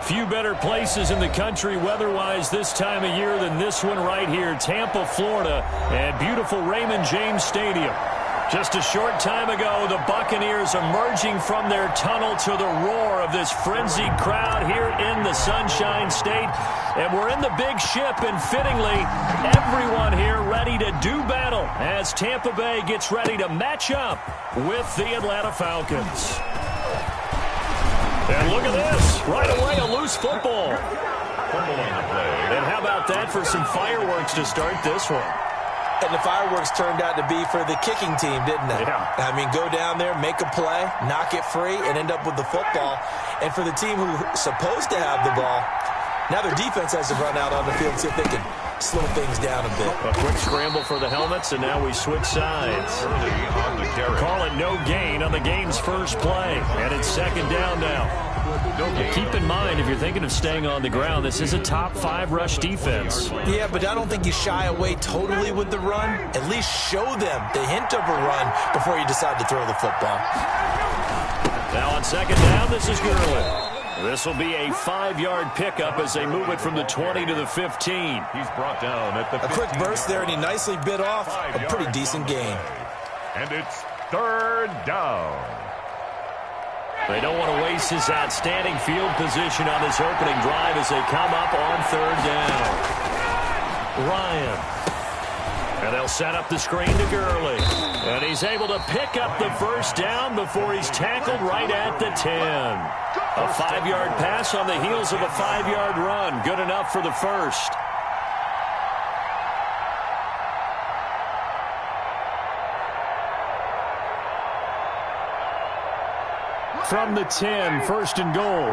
Few better places in the country weather-wise this time of year than this one right here, Tampa, Florida, at beautiful Raymond James Stadium. Just a short time ago, the Buccaneers emerging from their tunnel to the roar of this frenzied crowd here in the Sunshine State. And we're in the big ship, and fittingly, everyone here ready to do battle as Tampa Bay gets ready to match up with the Atlanta Falcons. And look at this. Right away, a loose football. And how about that for some fireworks to start this one? And the fireworks turned out to be for the kicking team, didn't they? Yeah. I mean, go down there, make a play, knock it free, and end up with the football. And for the team who's supposed to have the ball, now their defense has to run out on the field and see if they can slow things down a bit. A quick scramble for the helmets, and now we switch sides. Call it no gain on the game's first play. And it's second down now. Keep in mind, if you're thinking of staying on the ground, this is a top 5 rush defense. Yeah, but I don't think you shy away totally with the run. At least show them the hint of a run before you decide to throw the football. Now on second down, this is Gurley. This will be a 5-yard pickup as they move it from the 20 to the 15. He's brought down at the 15. A quick burst there, and he nicely bit off a pretty decent gain. And it's third down. They don't want to waste his outstanding field position on this opening drive as they come up on third down. Ryan. And they'll set up the screen to Gurley. And he's able to pick up the first down before he's tackled right at the 10. A 5-yard pass on the heels of a 5-yard run. Good enough for the first. From the 10, first and goal.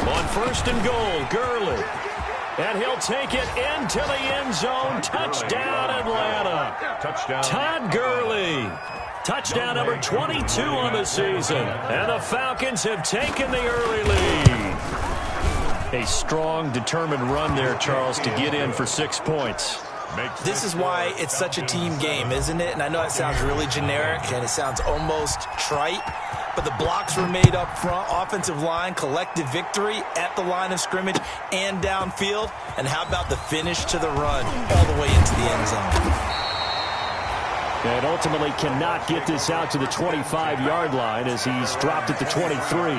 On first and goal, Gurley. And he'll take it into the end zone. Touchdown, Atlanta. Touchdown. Todd Gurley. Touchdown number 22 on the season. And the Falcons have taken the early lead. A strong, determined run there, Charles, to get in for 6 points. This is why it's such a team game, isn't it? And I know it sounds really generic and it sounds almost trite, but the blocks were made up front, offensive line, collective victory at the line of scrimmage and downfield. And how about the finish to the run all the way into the end zone? And ultimately cannot get this out to the 25-yard line as he's dropped at the 23.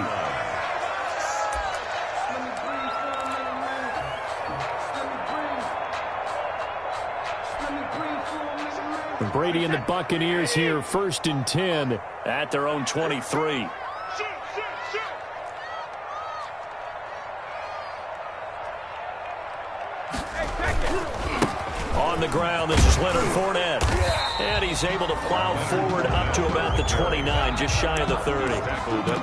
Brady and the Buccaneers here, first and 10 at their own 23. On the ground, this is Leonard Fournette. And he's able to plow forward up to about the 29, just shy of the 30.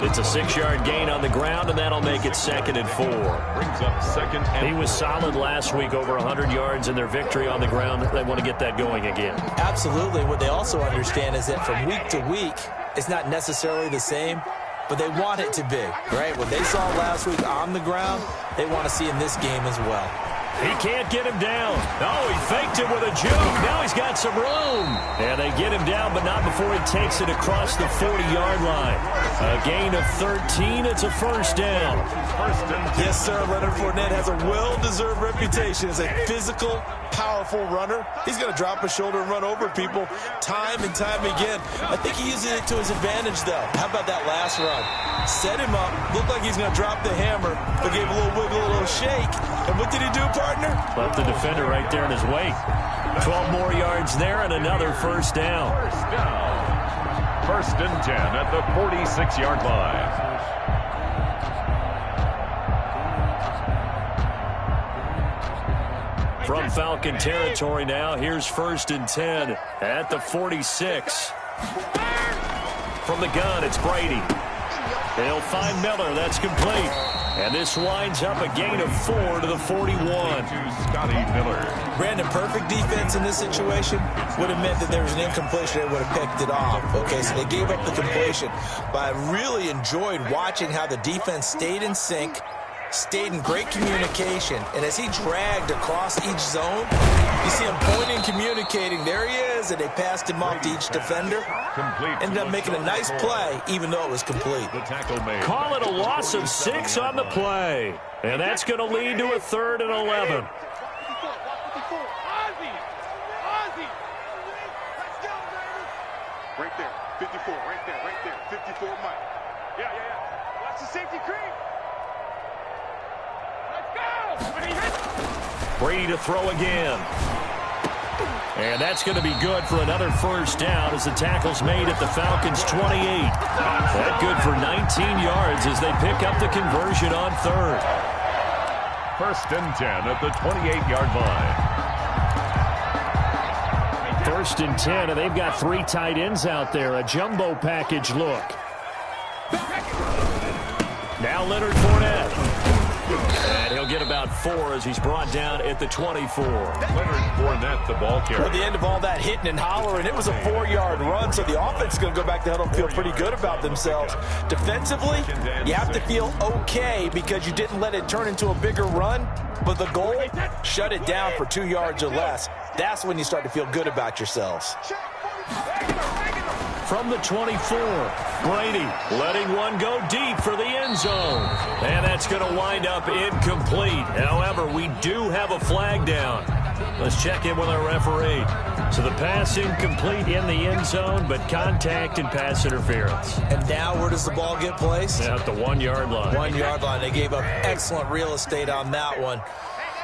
It's a 6-yard gain on the ground, and that'll make it second and 4. Brings up second and He was solid last week, over 100 yards in their victory on the ground. They want to get that going again. Absolutely. What they also understand is that from week to week, it's not necessarily the same, but they want it to be, right? What they saw last week on the ground, they want to see in this game as well. He can't get him down. Oh, he faked it with a juke. Now he's got some room. And they get him down, but not before he takes it across the 40-yard line. A gain of 13. It's a first down. Yes, sir. Leonard Fournette has a well-deserved reputation as a physical, powerful runner. He's going to drop his shoulder and run over people time and time again. I think he uses it to his advantage, though. How about that last run? Set him up. Looked like he's going to drop the hammer, but gave a little wiggle, a little shake. And what did he do, partner? Left the defender right there in his wake. 12 more yards there and another first down. First and 10 at the 46-yard line. From Falcon territory now, here's first and 10 at the 46. From the gun, it's Brady. They'll find Miller. That's complete. And this winds up a gain of 4 to the 41. Scotty Miller. Brandon, perfect defense in this situation would have meant that there was an incompletion. They would have picked it off. Okay, so they gave up the completion. But I really enjoyed watching how the defense stayed in sync, stayed in great communication, and as he dragged across each zone, you see him pointing, communicating. There he is, and they passed him off to each defender. Ended up making a nice play, even though it was complete. Call it a loss of 6 on the play, and that's going to lead to a 3rd and 11. Right there, 54, right there, 54, Mike. Yeah. Watch the safety creep. Brady to throw again. And that's going to be good for another first down as the tackle's made at the Falcons' 28. That good for 19 yards as they pick up the conversion on 3rd. 1st and 10 at the 28-yard line. 1st and 10, and they've got 3 tight ends out there. A jumbo package look. Now Leonard Fournette. And he'll get about 4 as he's brought down at the 24. Leonard Fournette, the ball carrier. At the end of all that hitting and hollering, it was a 4-yard run, so the offense is going to go back to huddle and feel pretty good about themselves. Defensively, you have to feel okay because you didn't let it turn into a bigger run, but the goal, shut it down for 2 yards or less. That's when you start to feel good about yourselves. From the 24, Brady letting one go deep for the end zone. And that's going to wind up incomplete. However, we do have a flag down. Let's check in with our referee. So the pass incomplete in the end zone, but contact and pass interference. And now where does the ball get placed? At the 1-yard line. 1-yard line. They gave up excellent real estate on that one.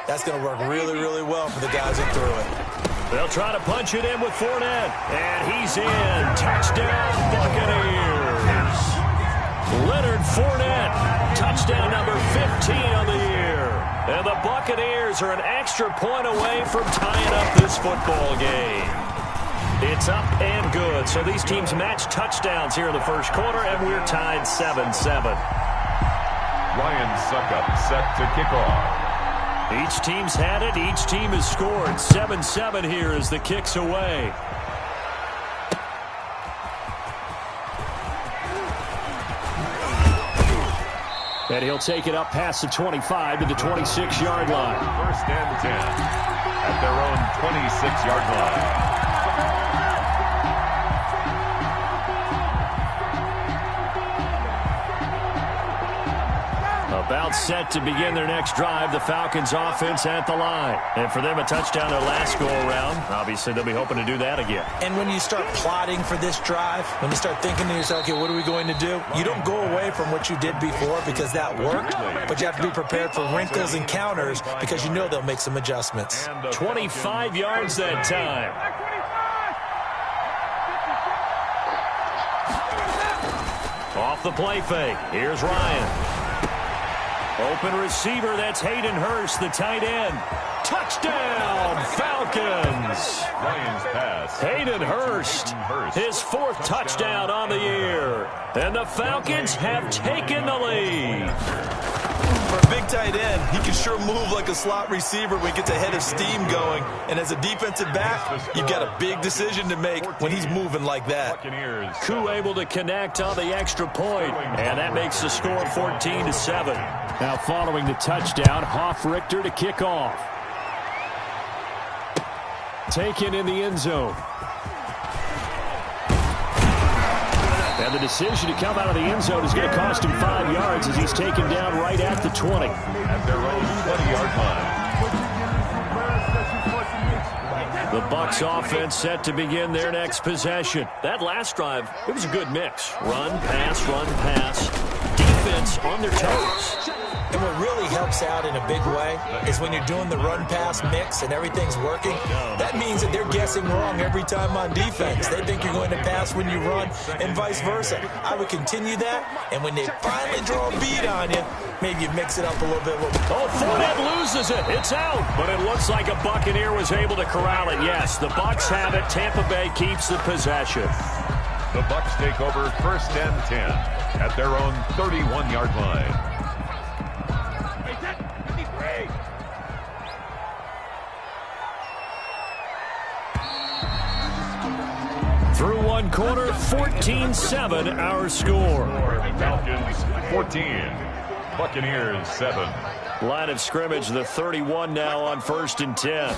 That's going to work really, really well for the guys that threw it. They'll try to punch it in with Fournette. And he's in. Touchdown, Buccaneers. Leonard Fournette. Touchdown number 15 on the year. And the Buccaneers are an extra point away from tying up this football game. It's up and good. So these teams match touchdowns here in the first quarter, and we're tied 7-7. Ryan Suckup set to kick off. Each team's had it. Each team has scored. 7-7 here as the kick's away. And he'll take it up past the 25 to the 26-yard line. 1st and 10 at their own 26-yard line. About set to begin their next drive, the Falcons offense at the line. And for them, a touchdown their last go-around. Obviously, they'll be hoping to do that again. And when you start plotting for this drive, when you start thinking to yourself, okay, what are we going to do? You don't go away from what you did before because that worked, but you have to be prepared for wrinkles and counters because you know they'll make some adjustments. 25 yards that time. Off the play fake. Here's Ryan. Open receiver, that's Hayden Hurst, the tight end. Touchdown, Falcons! Ryan's pass. Hayden Hurst, his 4th touchdown on the year. And the Falcons have taken the lead. For a big tight end, he can sure move like a slot receiver when he gets a head of steam going. And as a defensive back, you've got a big decision to make when he's moving like that. Koo able to connect on the extra point, and that makes the score 14-7. Now following the touchdown, Hoff-Richter to kick off. Taken in the end zone. And the decision to come out of the end zone is going to cost him 5 yards as he's taken down right at the 20. At their own 20-yard line. The Bucs offense set to begin their next possession. That last drive, it was a good mix. Run, pass, defense on their toes. And what really helps out in a big way is when you're doing the run-pass mix and everything's working, that means that they're guessing wrong every time on defense. They think you're going to pass when you run and vice versa. I would continue that, and when they finally draw a beat on you, maybe you mix it up a little bit. Oh, Fournette loses it. It's out. But it looks like a Buccaneer was able to corral it. Yes, the Bucs have it. Tampa Bay keeps the possession. The Bucs take over 1st and 10 at their own 31-yard line. Through one quarter, 14-7 our score. Falcons 14, Buccaneers 7. Line of scrimmage, the 31 now on 1st and 10.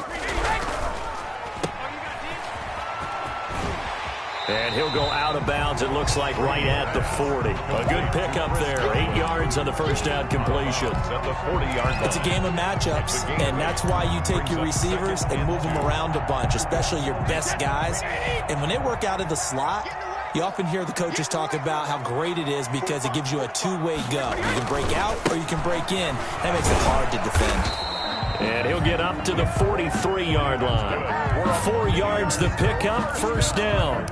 And he'll go out of bounds, it looks like, right at the 40. A good pickup there. 8 yards on the first down completion. At the 40-yard line. It's a game of matchups, and that's why you take your receivers and move them around a bunch, especially your best guys. And when they work out of the slot, you often hear the coaches talk about how great it is because it gives you a two-way go. You can break out or you can break in. That makes it hard to defend. And he'll get up to the 43-yard line. 4 yards the pickup, first down.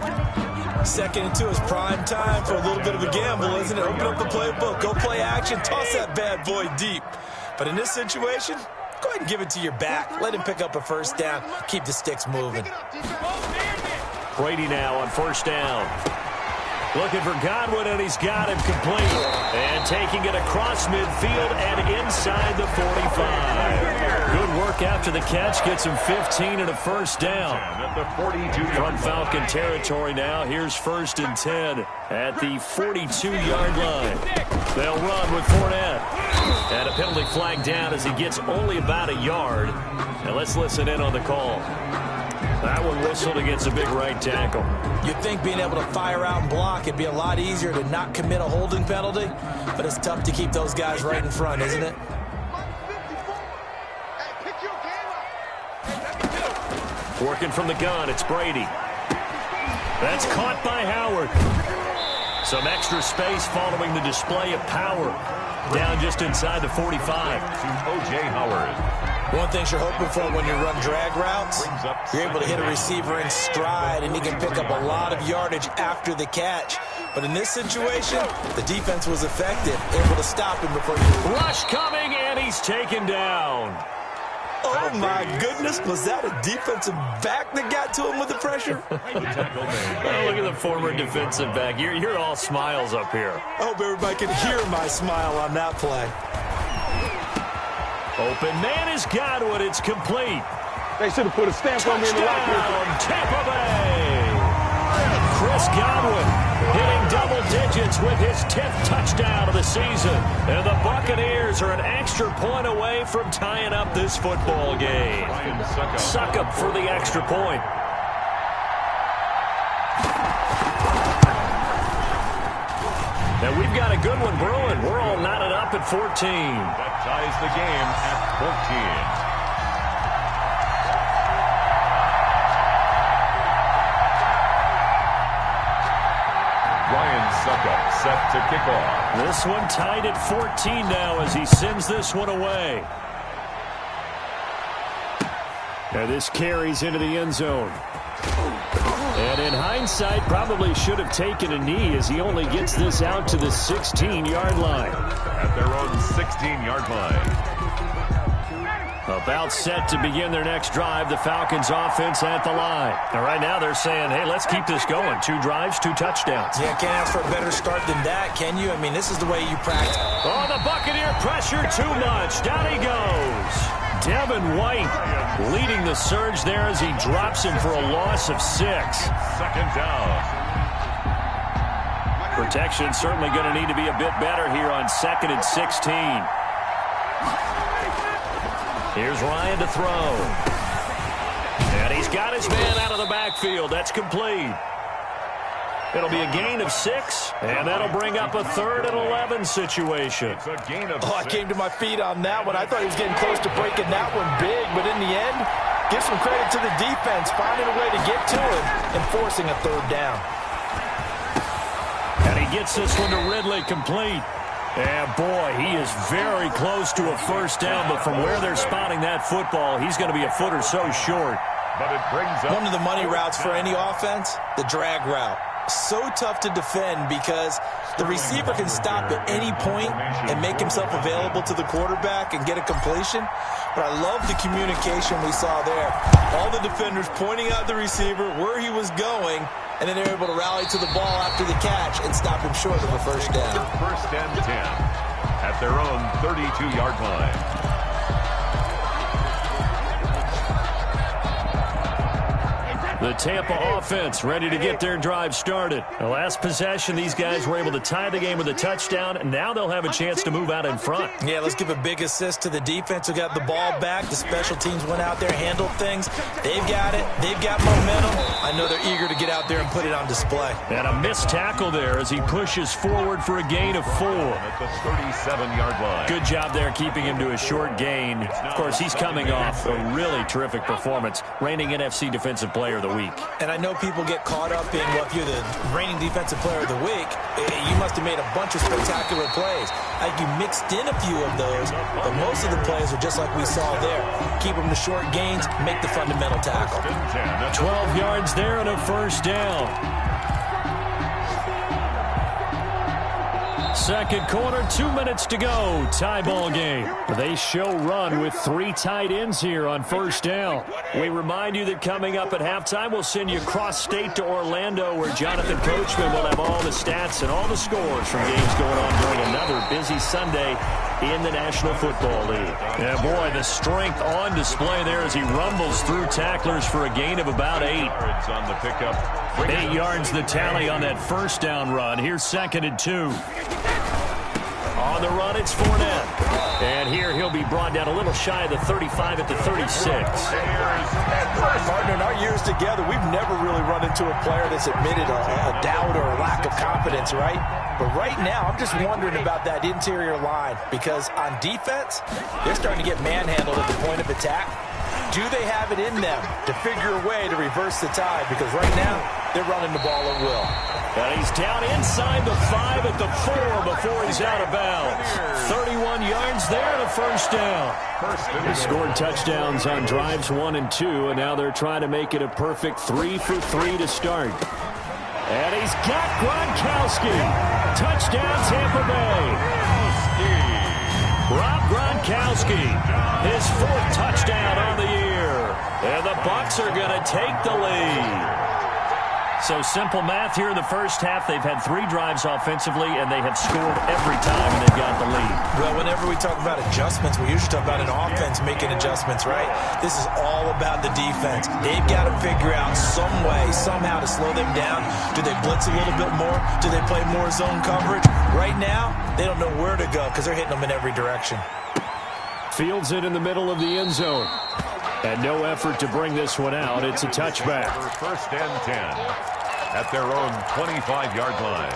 2nd and 2 is prime time for a little bit of a gamble, isn't it? Open up the playbook, go play action, toss that bad boy deep. But in this situation, go ahead and give it to your back. Let him pick up a first down. Keep the sticks moving. Brady now on first down. Looking for Godwin, and he's got him complete. And taking it across midfield and inside the 45. Good work after the catch. Gets him 15 and a first down. At the 42 From Falcon territory now. Here's 1st and 10 at the 42-yard line. They'll run with Fournette. And a penalty flag down as he gets only about a yard. Now let's listen in on the call. That one whistled against a big right tackle. You'd think being able to fire out and block, it'd be a lot easier to not commit a holding penalty, but it's tough to keep those guys right in front, isn't it? Working from the gun, it's Brady. That's caught by Howard. Some extra space following the display of power. Down just inside the 45. O.J. Howard. One thing you're hoping for when you run drag routes, you're able to hit a receiver in stride, and he can pick up a lot of yardage after the catch. But in this situation, the defense was effective, able to stop him before he... Rush coming, and he's taken down. Oh, my goodness. Was that a defensive back that got to him with the pressure? Oh, look at the former defensive back. You're all smiles up here. I hope everybody can hear my smile on that play. Open man is Godwin. It's complete. They should have put a stamp on me in the locker room. Tampa Bay. Chris Godwin hitting double digits with his 10th touchdown of the season. And the Buccaneers are an extra point away from tying up this football game. Suckup for the extra point. Now we've got a good one brewing. We're all knotted up at 14. That ties the game at 14. Suckup set to kick off. This one tied at 14 now as he sends this one away. And this carries into the end zone. And in hindsight, probably should have taken a knee as he only gets this out to the 16-yard line. At their own 16-yard line. About set to begin their next drive, the Falcons offense at the line. And right now they're saying, hey, let's keep this going. 2 drives, 2 touchdowns. Yeah, can't ask for a better start than that, can you? I mean, this is the way you practice. Oh, the Buccaneer pressure too much. Down he goes. Devin White leading the surge there as he drops him for a loss of 6. 2nd down. Protection certainly going to need to be a bit better here on 2nd and 16. Here's Ryan to throw. And he's got his man out of the backfield. That's complete. It'll be a gain of 6, and that'll bring up a 3rd and 11 situation. It's a gain of 6. I came to my feet on that one. I thought he was getting close to breaking that one big, but in the end, give some credit to the defense, finding a way to get to him and forcing a 3rd down. And he gets this one to Ridley complete. And boy, he is very close to a first down, but from where they're spotting that football, he's going to be a foot or so short. But it brings up one of the money routes for any offense, the drag route. So tough to defend because the receiver can stop at any point and make himself available to the quarterback and get a completion. But I love the communication we saw there. All the defenders pointing out the receiver, where he was going, and then they're able to rally to the ball after the catch and stop him short of a first down. 1st and 10 at their own 32-yard line. The Tampa offense ready to get their drive started. The last possession, these guys were able to tie the game with a touchdown, and now they'll have a chance to move out in front. Yeah, let's give a big assist to the defense who got the ball back. The special teams went out there, handled things. They've got it. They've got momentum. I know they're eager to get out there and put it on display. And a missed tackle there as he pushes forward for a gain of 4. At the 37-yard line. Good job there keeping him to a short gain. Of course, he's coming off a really terrific performance, reigning NFC Defensive Player of the Week. And I know people get caught up in, well, if you're the reigning Defensive Player of the Week, you must have made a bunch of spectacular plays. You mixed in a few of those, but most of the plays are just like we saw there. Keep them to short gains, make the fundamental tackle. 12 yards there and a first down. Second quarter, 2 minutes to go. Tie ball game. They show run with 3 tight ends here on first down. We remind you that coming up at halftime, we'll send you cross state to Orlando, where Jonathan Coachman will have all the stats and all the scores from games going on during another busy Sunday in the National Football League. Yeah, boy, the strength on display there as he rumbles through tacklers for a gain of about 8. On the pickup. 8 yards the tally on that first down run. Here's 2nd and 2. On the run, it's Fournette. And here he'll be brought down a little shy of the 35 at the 36. Partner, in our years together, we've never really run into a player that's admitted a doubt or a lack of confidence, right? But right now, I'm just wondering about that interior line, because on defense, they're starting to get manhandled at the point of attack. Do they have it in them to figure a way to reverse the tide? Because right now, they're running the ball at will. And he's down inside the 5 at the 4 before he's out of bounds. 31 yards there and a first down. They scored touchdowns on drives 1 and 2, and now they're trying to make it a perfect 3 for 3 to start. And he's got Gronkowski. Touchdown, Tampa Bay. Rob Gronkowski, his 4th touchdown on the year. And the Bucs are going to take the lead. So simple math here in the first half. They've had 3 drives offensively, and they have scored every time, and they've got the lead. Well, whenever we talk about adjustments, we usually talk about an offense making adjustments, right? This is all about the defense. They've got to figure out some way, somehow to slow them down. Do they blitz a little bit more? Do they play more zone coverage? Right now, they don't know where to go because they're hitting them in every direction. Fields it in the middle of the end zone. And no effort to bring this one out. It's a touchback. First and 10 at their own 25-yard line.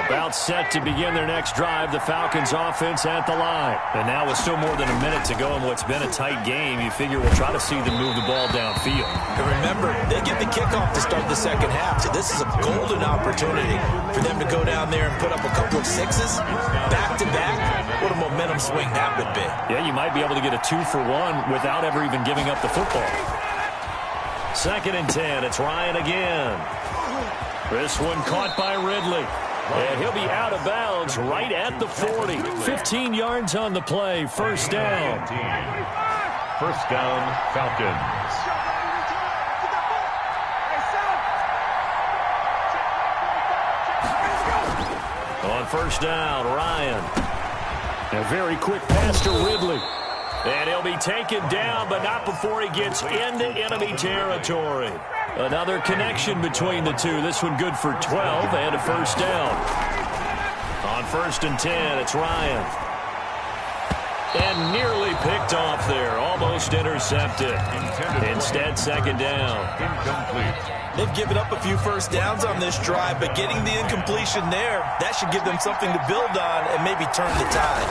About set to begin their next drive. The Falcons offense at the line. And now with still more than a minute to go in what's been a tight game, you figure we'll try to see them move the ball downfield. And remember, they get the kickoff to start the second half. So this is a golden opportunity for them to go down there and put up a couple of 6s back-to-back. What a momentum swing that would be. Yeah, you might be able to get a 2-for-1 without ever even giving up the football. 2nd and 10. It's Ryan again. This one caught by Ridley. And he'll be out of bounds right at the 40. 15 yards on the play. First down. First down, Falcons. On first down, Ryan. A very quick pass to Ridley. And he'll be taken down, but not before he gets into enemy territory. Another connection between the two. This one good for 12 and a first down. On 1st and 10, it's Ryan. And nearly picked off there. Almost intercepted. Instead, 2nd down. Incomplete. They've given up a few first downs on this drive, but getting the incompletion there, that should give them something to build on and maybe turn the tide.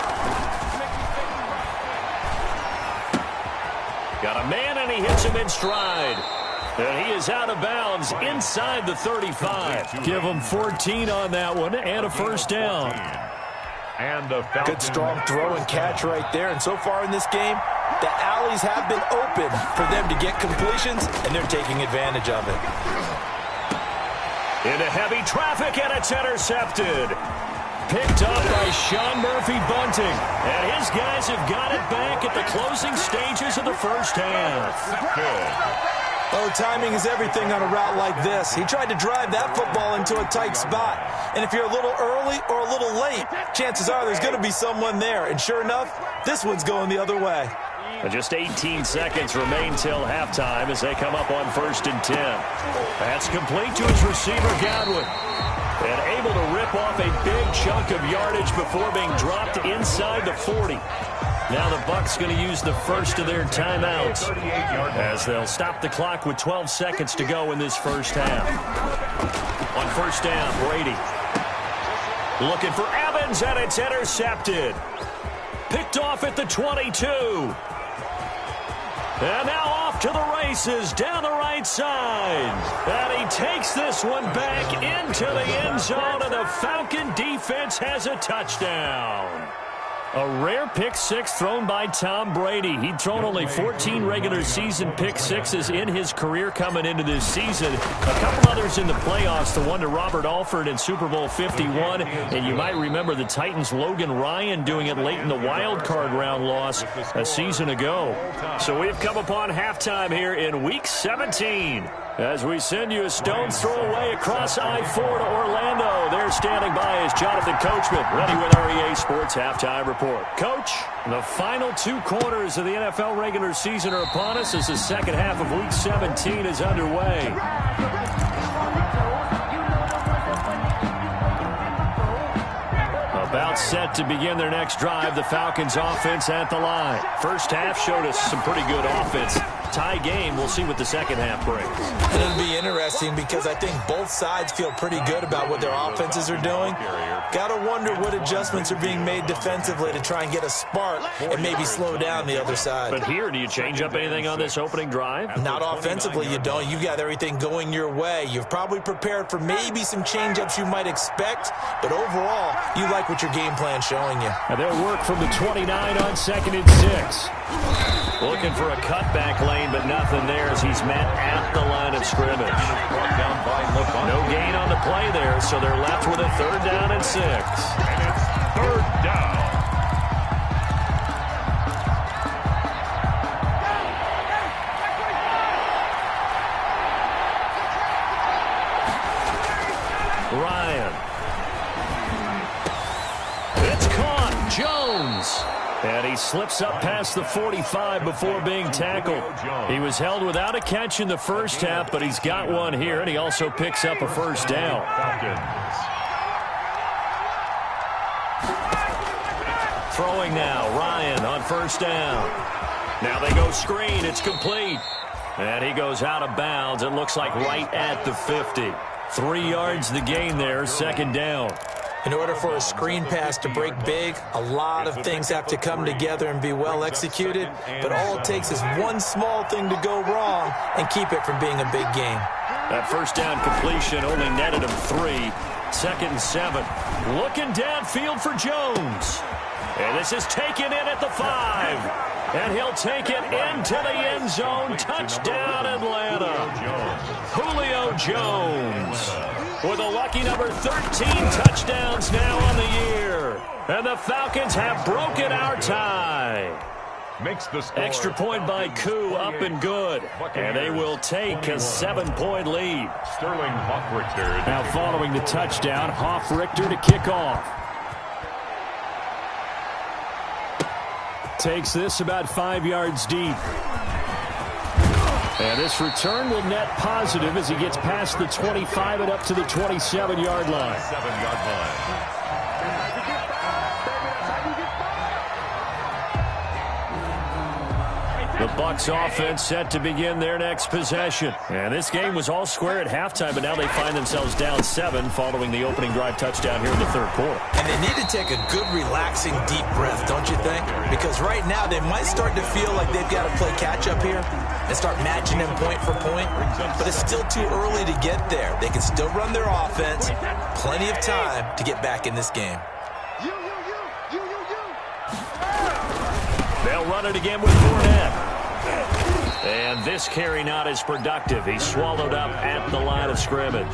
Got a man, and he hits him in stride. And he is out of bounds inside the 35. Give him 14 on that one and a first down. And the good strong throw and catch right there. And so far in this game, the alleys have been open for them to get completions, and they're taking advantage of it. Into heavy traffic, and it's intercepted. Picked up by Sean Murphy-Bunting. And his guys have got it back at the closing stages of the first half. good. Oh, timing is everything on a route like this. He tried to drive that football into a tight spot. And if you're a little early or a little late, chances are there's going to be someone there. And sure enough, this one's going the other way. And just 18 seconds remain till halftime as they come up on 1st and 10. That's complete to his receiver, Godwin. And able to rip off a big chunk of yardage before being dropped inside the 40. Now the Bucs going to use the first of their timeouts as they'll stop the clock with 12 seconds to go in this first half. On 1st down, Brady. Looking for Evans, and it's intercepted. Picked off at the 22. And now off to the races down the right side. And he takes this one back into the end zone, and the Falcon defense has a touchdown. A rare pick six thrown by Tom Brady. He'd thrown only 14 regular season pick sixes in his career coming into this season. A couple others in the playoffs, the one to Robert Alford in Super Bowl 51. And you might remember the Titans' Logan Ryan doing it late in the wild card round loss a season ago. So we've come upon halftime here in Week 17. As we send you a stone's throw away across I-4 to Orlando. There standing by is Jonathan Coachman, ready with our EA Sports Halftime Report. Coach, the final 2 quarters of the NFL regular season are upon us as the second half of Week 17 is underway. About set to begin their next drive, the Falcons offense at the line. First half showed us some pretty good offense. Tie game, we'll see what the second half brings. And it'll be interesting because I think both sides feel pretty good about what their offenses are doing. Got to wonder what adjustments are being made defensively to try and get a spark and maybe slow down the other side. But here, do you change up anything on this opening drive? Not offensively, you don't. You've got everything going your way. You've probably prepared for maybe some change-ups you might expect, but overall, you like what your game plan's showing you. And they'll work from the 29 on 2nd and 6. Looking for a cutback lane, but nothing there as he's met at the line of scrimmage. No gain on the play there, so they're left with a 3rd down and 6. And it's 3rd down. Ryan. It's caught. Jones. And he slips up past the 45 before being tackled. He was held without a catch in the first half, but he's got one here, and he also picks up a 1st down. Throwing now, Ryan on 1st down. Now they go screen. It's complete. And he goes out of bounds. It looks like right at the 50. 3 yards the gain there, 2nd down. In order for a screen pass to break big, a lot of things have to come together and be well executed, but all it takes is one small thing to go wrong and keep it from being a big game. That 1st down completion only netted him 3. 2nd and 7. Looking downfield for Jones. And this is taken in at the 5. And he'll take it into the end zone. Touchdown, Atlanta. Julio Jones with a lucky number 13 touchdowns now on the year. And the Falcons have broken our tie. Makes the score. Extra point by Koo, up and good. And they will take a 7-point lead. Sterling Hoffrichter. Now following the touchdown, Hoffrichter to kick off. Takes this about 5 yards deep. And this return will net positive as he gets past the 25 and up to the 27-yard line. 7-yard line. The Bucs offense set to begin their next possession. And this game was all square at halftime, but now they find themselves down 7 following the opening drive touchdown here in the 3rd quarter. And they need to take a good, relaxing, deep breath, don't you think? Because right now they might start to feel like they've got to play catch-up here and start matching them point for point. But it's still too early to get there. They can still run their offense. Plenty of time to get back in this game. They'll run it again with Fournette. And this carry not as productive. He's swallowed up at the line of scrimmage.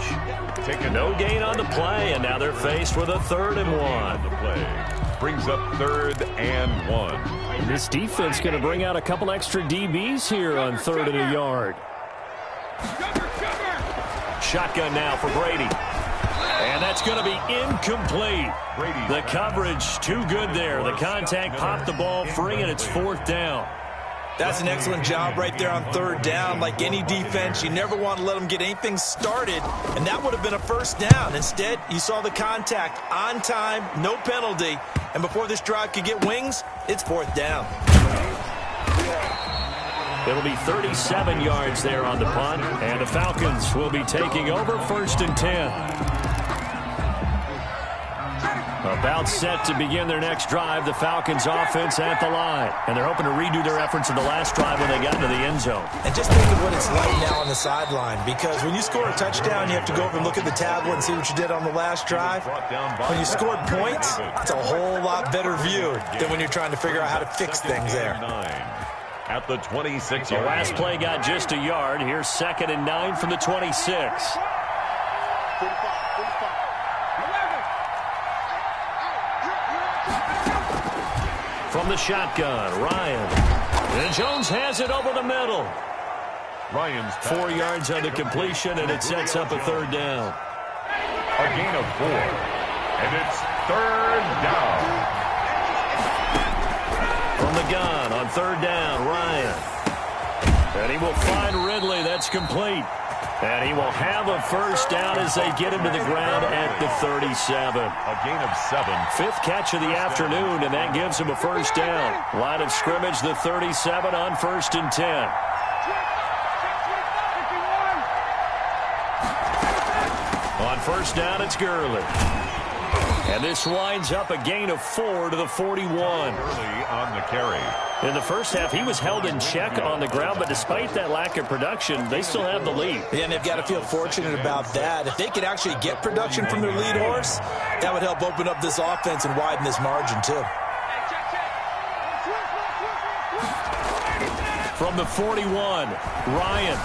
No gain on the play, and now they're faced with a 3rd and 1. The play brings up 3rd and 1. And this defense going to bring out a couple extra DBs here on 3rd and a yard. Shotgun now for Brady. And that's going to be incomplete. The coverage too good there. The contact popped the ball free, and it's 4th down. That's an excellent job right there on third down. Like any defense, you never want to let them get anything started, and that would have been a first down. Instead, you saw the contact on time, no penalty, and before this drive could get wings, it's fourth down. It'll be 37 yards there on the punt, and the Falcons will be taking over first and 10. About set to begin their next drive, the Falcons offense at the line. And they're hoping to redo their efforts in the last drive when they got into the end zone. And just think of what it's like now on the sideline, because when you score a touchdown, you have to go over and look at the tablet and see what you did on the last drive. When you scored points, it's a whole lot better view than when you're trying to figure out how to fix things there. At the 26 The last play got just a yard. Here's 2nd and 9 from the 26. From the shotgun, Ryan. And Jones has it over the middle. Ryan's 4 yards on the completion, and it sets up a third down. A gain of 4. And it's third down. From the gun on third down, Ryan. And he will find Ridley. That's complete. And he will have a first down as they get him to the ground at the 37. A gain of 7. 5th catch of the afternoon, and that gives him a first down. Line of scrimmage, the 37 on 1st and 10. On first down, it's Gurley. And this winds up a gain of 4 to the 41. Early on the carry. In the first half, he was held in check on the ground, but despite that lack of production, they still have the lead. Yeah, and they've got to feel fortunate about that. If they could actually get production from their lead horse, that would help open up this offense and widen this margin, too. From the 41, Ryan.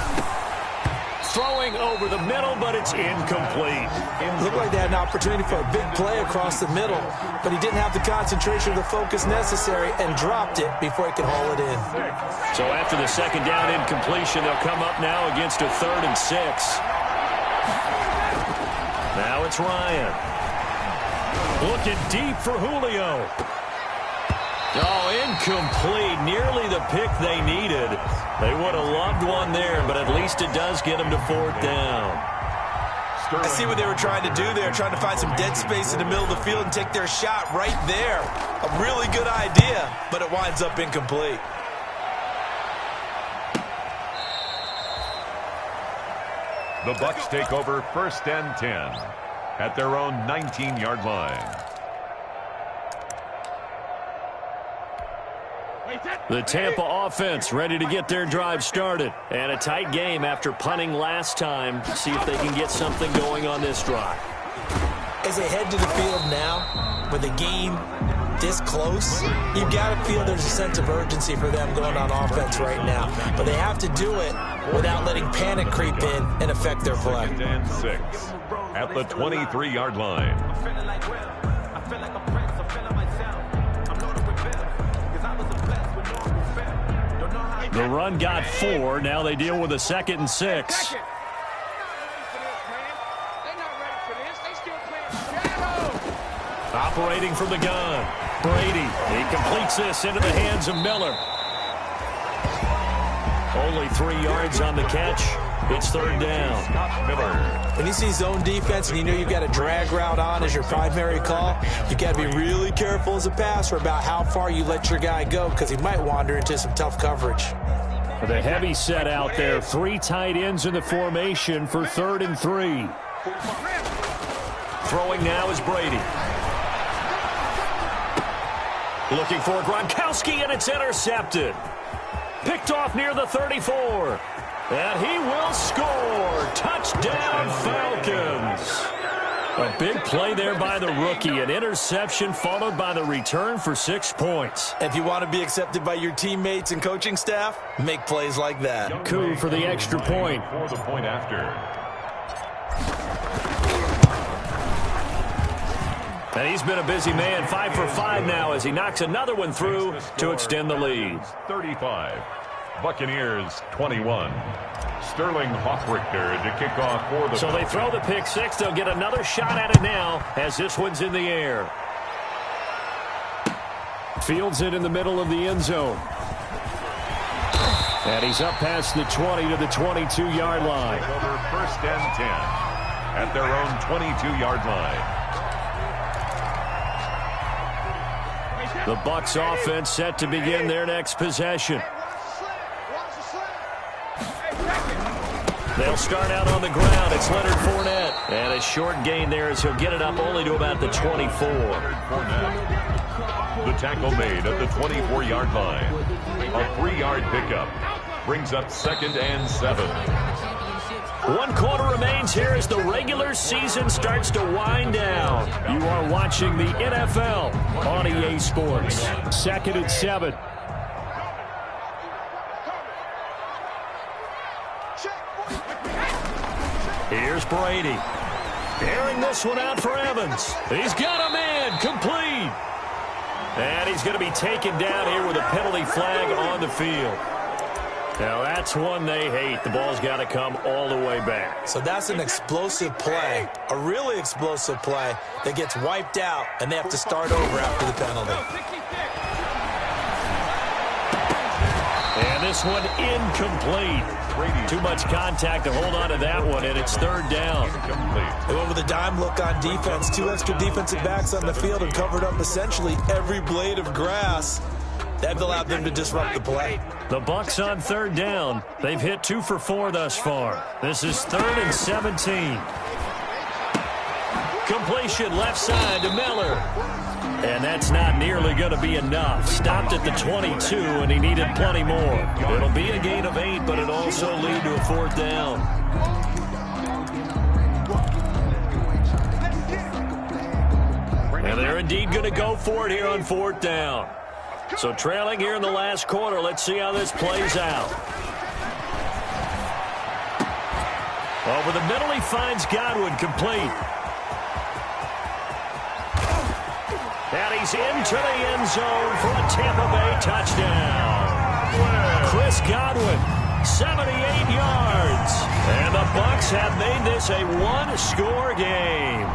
Throwing over the middle, but it's incomplete. It looked like they had an opportunity for a big play across the middle, but he didn't have the concentration or the focus necessary and dropped it before he could haul it in. So after the second down incompletion, they'll come up now against a 3rd and 6. Now it's Ryan. Looking deep for Julio. Oh, incomplete. Nearly the pick they needed. They would have loved one there, but at least it does get them to 4th down. I see what they were trying to do there, trying to find some dead space in the middle of the field and take their shot right there. A really good idea, but it winds up incomplete. The Bucs take over 1st and 10 at their own 19-yard line. The Tampa offense ready to get their drive started. And a tight game after punting last time. See if they can get something going on this drive. As they head to the field now, with the game this close, you've got to feel there's a sense of urgency for them going on offense right now. But they have to do it without letting panic creep in and affect their play. 2nd and 6 at the 23-yard line. The run got 4. Now they deal with a 2nd and 6. Operating from the gun. Brady. He completes this into the hands of Miller. Only 3 yards on the catch. It's 3rd down. Miller. When you see zone defense and you know you've got a drag route on as your primary call, you've got to be really careful as a passer about how far you let your guy go because he might wander into some tough coverage. The heavy set out there. 3 tight ends in the formation for 3rd and 3. Throwing now is Brady. Looking for Gronkowski, and it's intercepted. Picked off near the 34. And he will score. Touchdown, Falcons. A big play there by the rookie. An interception followed by the return for 6 points. If you want to be accepted by your teammates and coaching staff, make plays like that. Coup for the extra point. For the point after. And he's been a busy man. 5 for 5 now as he knocks another one through to extend the lead. 35. Buccaneers 21. Sterling Hoffrichter to kick off for the... So they throw the pick 6. They'll get another shot at it now as this one's in the air. Fields it in the middle of the end zone. And he's up past the 20 to the 22-yard line. Over 1st and 10 at their own 22-yard line. The Bucs offense set to begin their next possession. They'll start out on the ground. It's Leonard Fournette. And a short gain there as he'll get it up only to about the 24. The tackle made at the 24-yard line. A 3-yard pickup brings up 2nd and 7. 1 quarter remains here as the regular season starts to wind down. You are watching the NFL on EA Sports. 2nd and 7. Here's Brady. Airing this one out for Evans. He's got a man complete. And he's going to be taken down here with a penalty flag on the field. Now that's one they hate. The ball's got to come all the way back. So that's an explosive play, a really explosive play that gets wiped out, and they have to start over after the penalty. And this one incomplete. Too much contact to hold on to that one, and it's 3rd down. They went with a dime look on defense. 2 extra defensive backs on the field and covered up essentially every blade of grass. That allowed them to disrupt the play. The Bucs on 3rd down. They've hit 2 for 4 thus far. This is 3rd and 17. Completion left side to Miller. And that's not nearly going to be enough. Stopped at the 22, and he needed plenty more. It'll be a gain of 8, but it'll also lead to a 4th down. And they're indeed going to go for it here on 4th down. So trailing here in the last quarter, let's see how this plays out. Over the middle, he finds Godwin complete. And he's into the end zone for a Tampa Bay touchdown. Chris Godwin, 78 yards. And the Bucs have made this a 1-score game.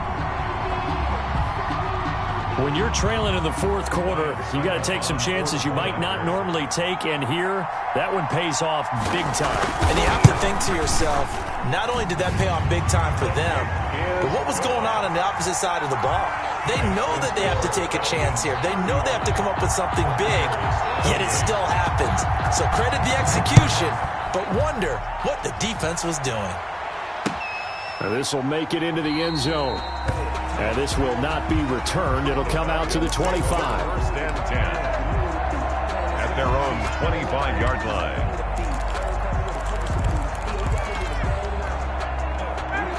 When you're trailing in the 4th quarter, you got to take some chances you might not normally take, and here, that one pays off big time. And you have to think to yourself, not only did that pay off big time for them, but what was going on the opposite side of the ball? They know that they have to take a chance here. They know they have to come up with something big, yet it still happens. So credit the execution, but wonder what the defense was doing. Now this will make it into the end zone. And this will not be returned. It'll come out to the 25. 1st and 10 at their own 25-yard line.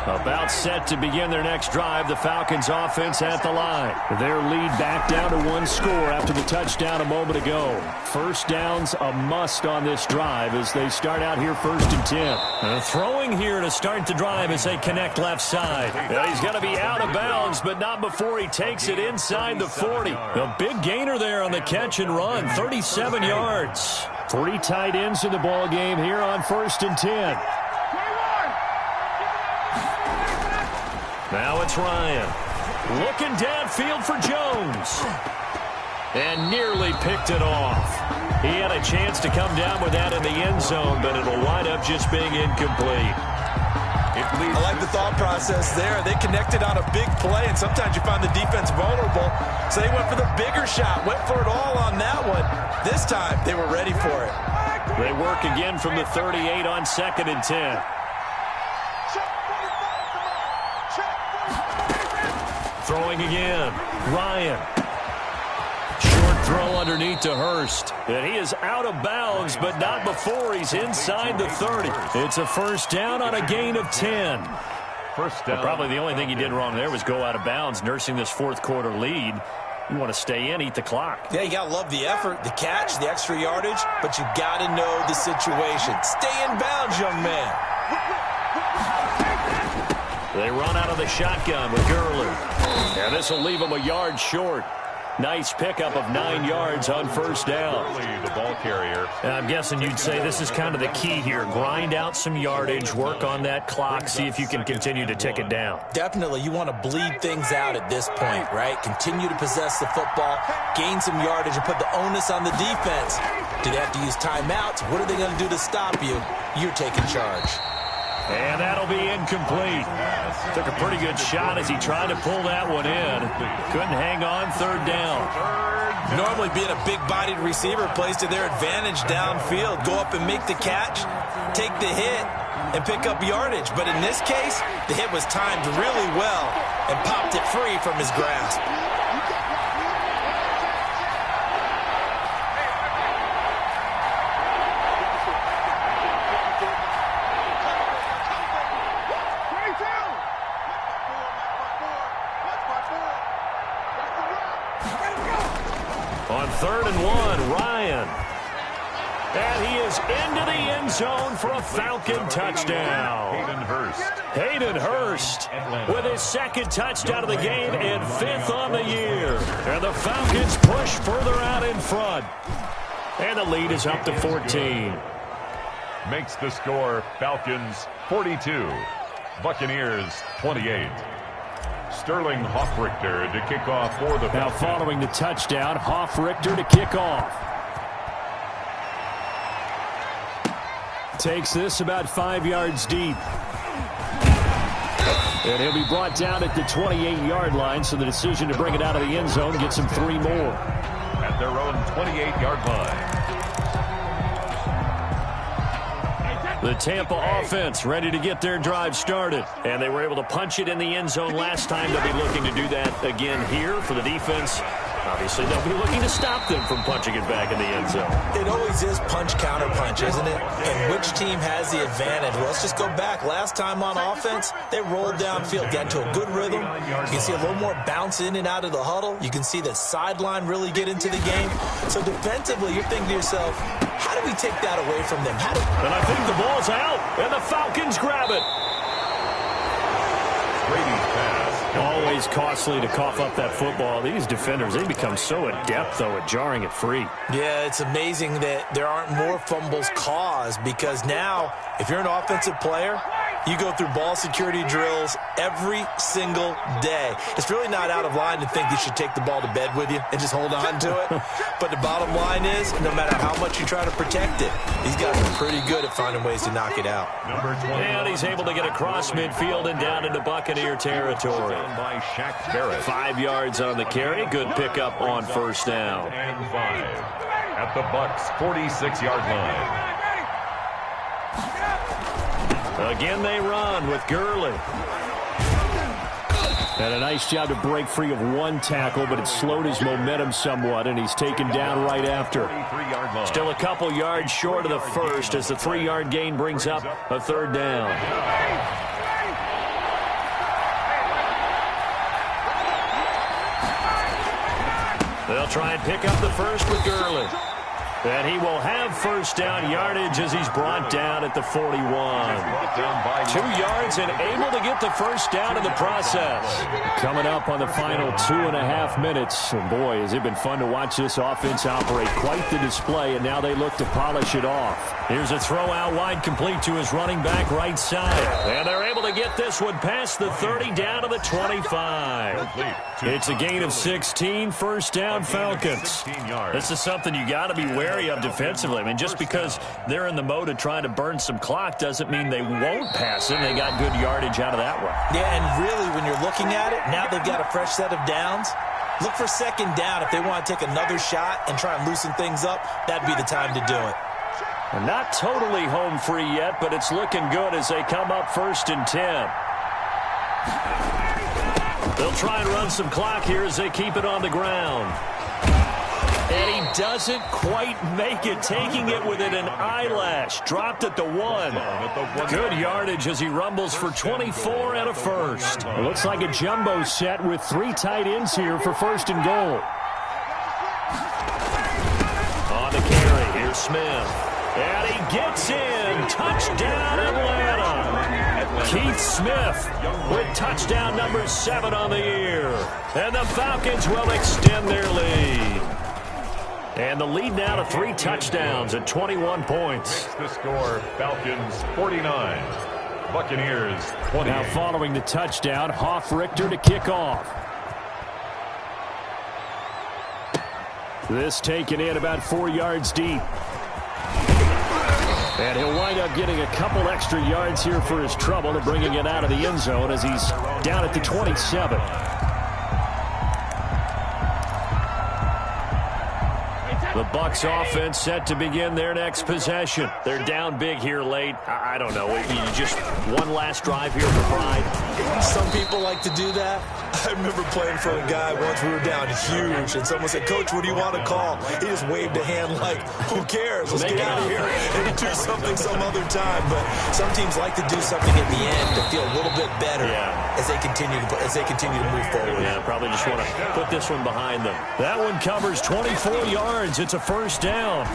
About set to begin their next drive. The Falcons offense at the line. Their lead back down to 1 score after the touchdown a moment ago. 1st down's a must on this drive as they start out here 1st and 10. Throwing here to start the drive as they connect left side. He's going to be out of bounds, but not before he takes it inside the 40. A big gainer there on the catch and run. 37 yards. 3 tight ends in the ball game here on 1st and 10. Now it's Ryan. Looking downfield for Jones. And nearly picked it off. He had a chance to come down with that in the end zone, but it'll wind up just being incomplete. I like the thought process there. They connected on a big play, and sometimes you find the defense vulnerable. So they went for the bigger shot, went for it all on that one. This time, they were ready for it. They work again from the 38 on 2nd and 10. Throwing again. Ryan. Short throw underneath to Hurst. And he is out of bounds, but not before he's inside the 30. It's a 1st down on a gain of 10. 1st down. Well, probably the only thing he did wrong there was go out of bounds, nursing this 4th quarter lead. You want to stay in, eat the clock. Yeah, you got to love the effort, the catch, the extra yardage, but you got to know the situation. Stay in bounds, young man. They run out of the shotgun with Gurley. And this will leave them a yard short. Nice pickup of 9 yards on first down. The ball carrier. And I'm guessing you'd say this is kind of the key here. Grind out some yardage, work on that clock, see if you can continue to tick it down. Definitely. You want to bleed things out at this point, right? Continue to possess the football, gain some yardage, and put the onus on the defense. Do they have to use timeouts? What are they going to do to stop you? You're taking charge. And that'll be incomplete. Took a pretty good shot as he tried to pull that one in. Couldn't hang on, third down. Normally being a big-bodied receiver plays to their advantage downfield. Go up and make the catch, take the hit, and pick up yardage. But in this case, the hit was timed really well and popped it free from his grasp. On 3rd and 1, Ryan. And he is into the end zone for a Falcon touchdown. Hayden Hurst with his second touchdown of the game and 5th on the year. And the Falcons push further out in front. And the lead is up to 14. Makes the score Falcons 42, Buccaneers 28. Sterling Hoffrichter to kick off for the Falcons. Now following the touchdown, Hoffrichter to kick off. Takes this about 5 yards deep. And he'll be brought down at the 28-yard line, so the decision to bring it out of the end zone gets him 3 more. At their own 28-yard line. The Tampa offense ready to get their drive started. And they were able to punch it in the end zone last time. They'll be looking to do that again here for the defense. Obviously, they'll be looking to stop them from punching it back in the end zone. It always is punch-counter-punch, isn't it? And which team has the advantage? Well, let's just go back. Last time on offense, they rolled downfield, got into a good rhythm. You can see a little more bounce in and out of the huddle. You can see the sideline really get into the game. So defensively, you're thinking to yourself, how do we take that away from them? And I think the ball's out, and the Falcons grab it. Brady's pass. Always costly to cough up that football. These defenders, they become so adept, though, at jarring it free. Yeah, it's amazing that there aren't more fumbles caused because now, if you're an offensive player, you go through ball security drills every single day. It's really not out of line to think you should take the ball to bed with you and just hold on to it. But the bottom line is, no matter how much you try to protect it, these guys are pretty good at finding ways to knock it out. Number 20. And he's able to get across midfield and down into Buccaneer territory. By Shaq Barrett. 5 yards on the carry. Good pickup on first down. And 5. At the Bucks' 46-yard line. Again they run with Gurley. And a nice job to break free of one tackle, but it slowed his momentum somewhat, and he's taken down right after. Still a couple yards short of the first as the 3-yard gain brings up a third down. They'll try and pick up the first with Gurley. And he will have first down yardage as he's brought down at the 41. 2 yards and able to get the first down in the process. Coming up on the final 2.5 minutes. And boy, has it been fun to watch this offense operate. Quite the display, and now they look to polish it off. Here's a throw out wide complete to his running back right side. And they're able to get this one past the 30 down to the 25. It's a gain of 16, first down Falcons. This is something you got to be wary of defensively. I mean, just because they're in the mode of trying to burn some clock doesn't mean they won't pass it. They got good yardage out of that one. Yeah, and really, when you're looking at it, now they've got a fresh set of downs. Look for second down if they want to take another shot and try and loosen things up. That'd be the time to do it. And not totally home free yet, but it's looking good as they come up 1st and 10. They'll try and run some clock here as they keep it on the ground. And he doesn't quite make it, taking it within an eyelash. Dropped at the 1. Good yardage as he rumbles for 24 and a first. It looks like a jumbo set with 3 tight ends here for 1st and goal. On the carry, here's Smith. And he gets in. Touchdown, Atlanta. Keith Smith with touchdown number 7 on the year. And the Falcons will extend their lead. And the lead now to 3 touchdowns at 21 points. Makes the score Falcons 49, Buccaneers 28. Now following the touchdown, Hoff-Richter to kick off. This taken in about 4 yards deep. And he'll wind up getting a couple extra yards here for his trouble and bringing it out of the end zone as he's down at the 27. The Bucs offense set to begin their next possession. They're down big here late. I don't know. Just one last drive here for pride. Some people like to do that. I remember playing for a guy once. We were down huge, and someone said, "Coach, what do you want to call?" He just waved a hand like, "Who cares? Let's get out of here and do something some other time." But some teams like to do something at the end to feel a little bit better as they continue to move forward. Yeah, probably just want to put this one behind them. That one covers 24 yards. It's a first down.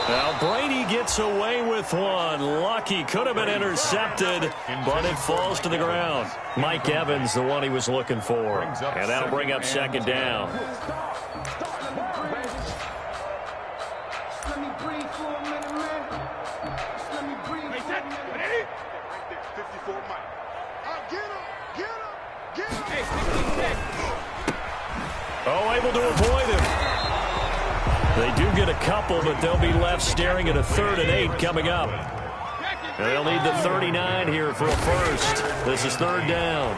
Now Brady gets away with one. Lucky, could have been intercepted, but it falls to the ground. Mike Evans, the one he was looking for. And that'll bring up second down. Oh, able to avoid him. They do get a couple, but they'll be left staring at a 3rd and 8 coming up. They'll need the 39 here for a first. This is 3rd down.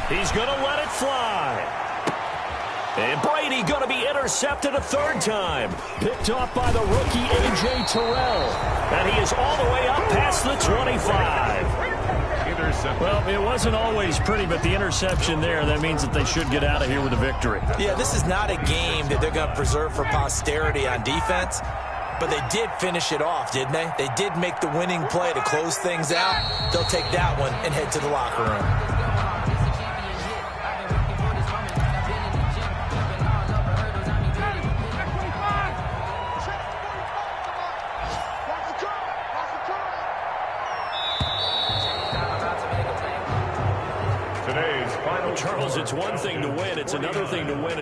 He's going to let it fly. And Brady going to be intercepted a 3rd time. Picked off by the rookie A.J. Terrell. And he is all the way up past the 25. Well, it wasn't always pretty, but the interception there, that means that they should get out of here with a victory. Yeah, this is not a game that they're going to preserve for posterity on defense, but they did finish it off, didn't they? They did make the winning play to close things out. They'll take that one and head to the locker room. Today's final. Charles, it's one thing to win. It's another thing to win.